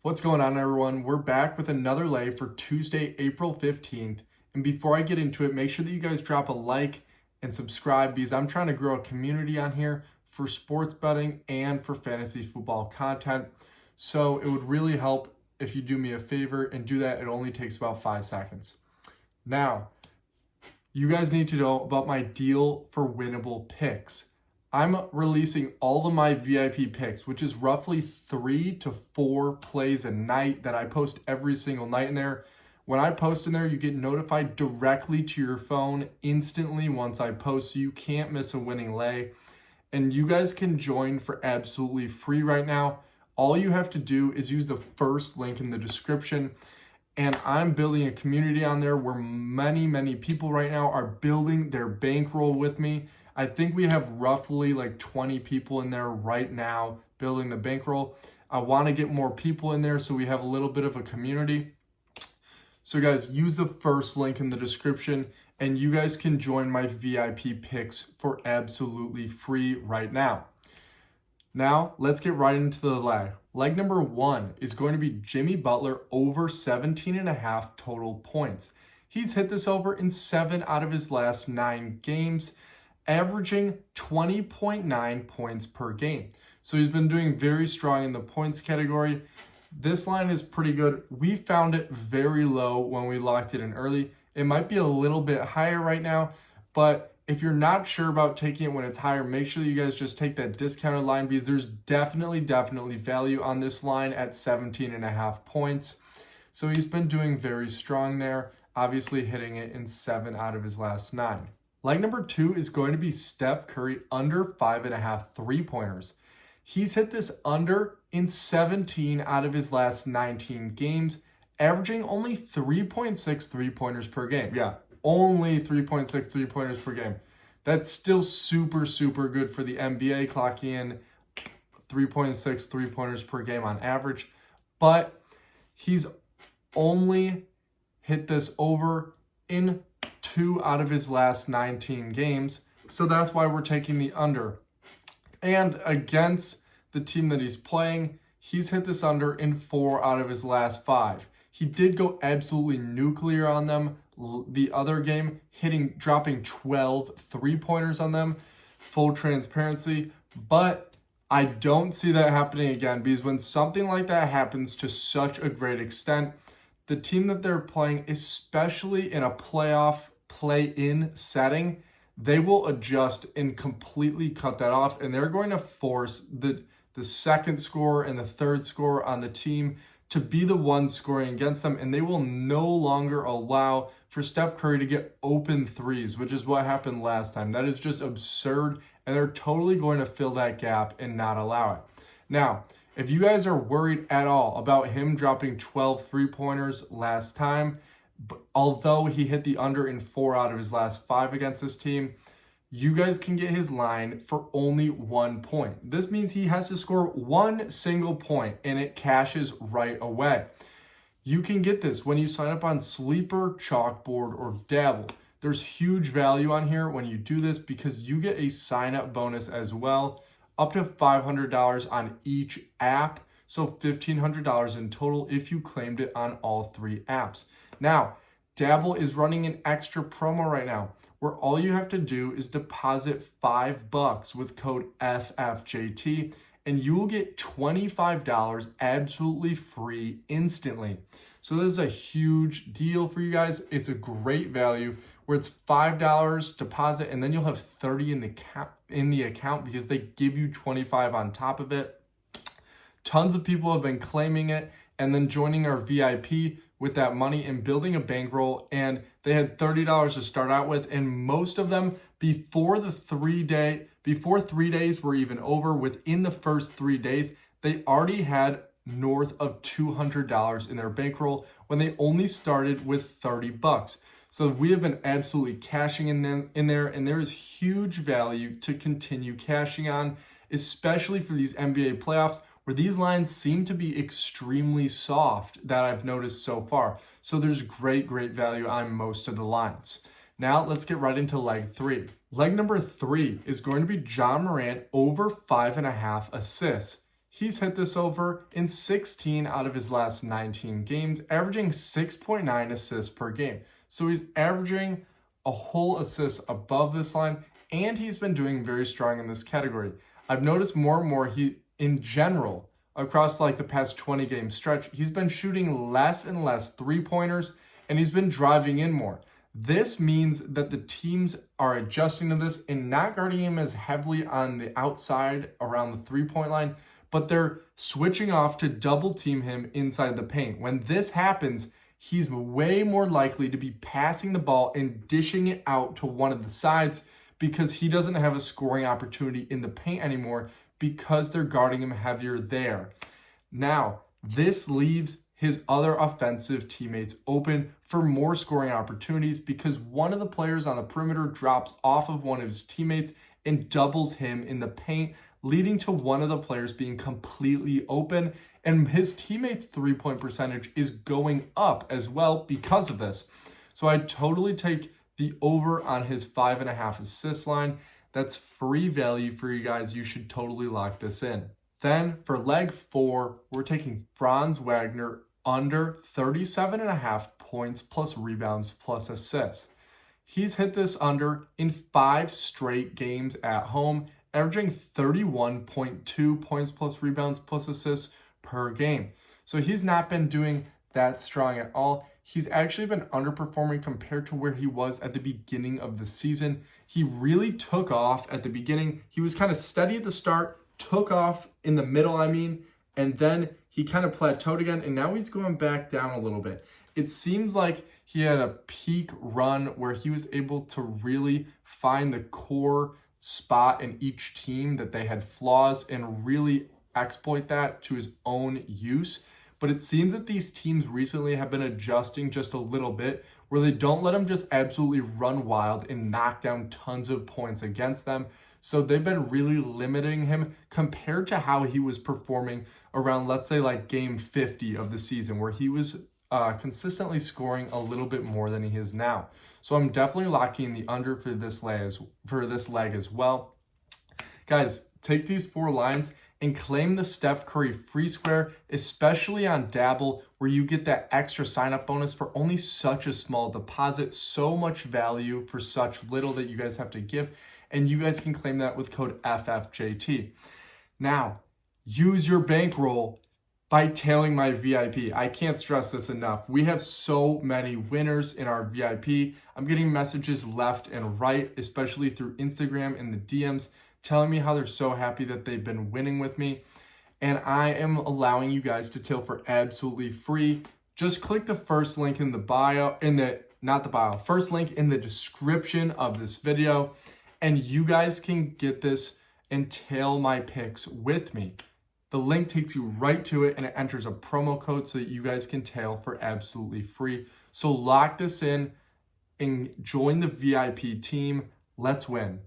What's going on, everyone? We're back with another lay for Tuesday, April 15th. And before I get into it, make sure that you guys drop a like and subscribe because I'm trying to grow a community on here for sports betting and for fantasy football content. So it would really help if you do me a favor and do that. It only takes about 5 seconds. Now, you guys need to know about my deal for winnable picks. I'm releasing all of my VIP picks, which is roughly 3 to 4 plays a night that I post every single night in there. When I post in there, you get notified directly to your phone instantly once I post, so you can't miss a winning lay. And you guys can join for absolutely free right now. All you have to do is use the first link in the description. And I'm building a community on there where many people right now are building their bankroll with me. I think we have roughly like 20 people in there right now building the bankroll. I want to get more people in there so we have a little bit of a community. So guys, use the first link in the description and you guys can join my VIP picks for absolutely free right now. Now, let's get right into the leg. Leg number 1 is going to be Jimmy Butler over 17.5 total points. He's hit this over in 7 out of his last 9 games, averaging 20.9 points per game. So he's been doing very strong in the points category. This line is pretty good. We found it very low when we locked it in early. It might be a little bit higher right now, but if you're not sure about taking it when it's higher, make sure that you guys just take that discounted line because there's definitely value on this line at 17.5 points. So he's been doing very strong there, obviously hitting it in 7 out of his last 9. Leg number 2 is going to be Steph Curry under 5.5 3-pointers. He's hit this under in 17 out of his last 19 games, averaging only 3.6 3-pointers per game. Yeah, only 3.6 3-pointers per game. That's still super good for the NBA, clocking in 3.6 3-pointers per game on average. But he's only hit this over in 2 out of his last 19 games. So that's why we're taking the under. And against the team that he's playing, he's hit this under in 4 out of his last 5. He did go absolutely nuclear on them the other game, dropping 12 3-pointers on them, full transparency. But I don't see that happening again because when something like that happens to such a great extent, the team that they're playing, especially in a playoff play-in setting, they will adjust and completely cut that off, and they're going to force the second scorer and the third scorer on the team to be the one scoring against them, and they will no longer allow for Steph Curry to get open threes, which is what happened last time. That is just absurd, and they're totally going to fill that gap and not allow it. Now, if you guys are worried at all about him dropping 12 3-pointers last time, although he hit the under in 4 out of his last 5 against this team, you guys can get his line for only 1 point. This means he has to score 1 single point and it cashes right away. You can get this when you sign up on Sleeper, Chalkboard, or Dabble. There's huge value on here when you do this because you get a sign-up bonus as well, up to $500 on each app. So $1,500 in total if you claimed it on all 3 apps. Now, Dabble is running an extra promo right now where all you have to do is deposit $5 with code FFJT and you will get $25 absolutely free instantly. So this is a huge deal for you guys. It's a great value where it's $5 deposit and then you'll have 30 in the account because they give you 25 on top of it. Tons of people have been claiming it and then joining our VIP with that money and building a bankroll, and they had $30 to start out with, and most of them before 3 days were even over, within the first 3 days, they already had north of $200 in their bankroll when they only started with $30. So we have been absolutely cashing in there, and there is huge value to continue cashing on, especially for these NBA playoffs where these lines seem to be extremely soft that I've noticed so far. So there's great value on most of the lines. Now let's get right into leg 3. Leg number 3 is going to be John Morant over 5.5 assists. He's hit this over in 16 out of his last 19 games, averaging 6.9 assists per game. So he's averaging a whole assist above this line, and he's been doing very strong in this category. I've noticed more and more in general, across like the past 20 game stretch, he's been shooting less and less 3-pointers, and he's been driving in more. This means that the teams are adjusting to this and not guarding him as heavily on the outside around the 3-point line, but they're switching off to double team him inside the paint. When this happens, he's way more likely to be passing the ball and dishing it out to one of the sides because he doesn't have a scoring opportunity in the paint anymore because they're guarding him heavier there. Now, this leaves his other offensive teammates open for more scoring opportunities because one of the players on the perimeter drops off of one of his teammates and doubles him in the paint, leading to one of the players being completely open, and his teammate's 3-point percentage is going up as well because of this. So I totally take the over on his 5.5 assist line. That's free value for you guys. You should totally lock this in. Then for leg 4, we're taking Franz Wagner under 37.5 points plus rebounds plus assists. He's hit this under in 5 straight games at home, averaging 31.2 points plus rebounds plus assists per game. So he's not been doing that strong at all. He's actually been underperforming compared to where he was at the beginning of the season. He really took off at the beginning. He was kind of steady at the start, took off in the middle, and then he kind of plateaued again, and now he's going back down a little bit. It seems like he had a peak run where he was able to really find the core spot in each team that they had flaws and really exploit that to his own use. But it seems that these teams recently have been adjusting just a little bit where they don't let him just absolutely run wild and knock down tons of points against them. So they've been really limiting him compared to how he was performing around, let's say, like game 50 of the season, where he was consistently scoring a little bit more than he is now. So I'm definitely locking the under for this leg as well. Guys, take these 4 lines and claim the Steph Curry free square, especially on Dabble, where you get that extra sign-up bonus for only such a small deposit. So much value for such little that you guys have to give, and you guys can claim that with code FFJT. Now, use your bankroll by tailing my VIP. I can't stress this enough. We have so many winners in our VIP. I'm getting messages left and right, especially through Instagram in the DMs, telling me how they're so happy that they've been winning with me. And I am allowing you guys to tail for absolutely free. Just click the first link in the bio, first link in the description of this video, and you guys can get this and tail my picks with me. The link takes you right to it, and it enters a promo code so that you guys can tail for absolutely free. So lock this in and join the VIP team. Let's win.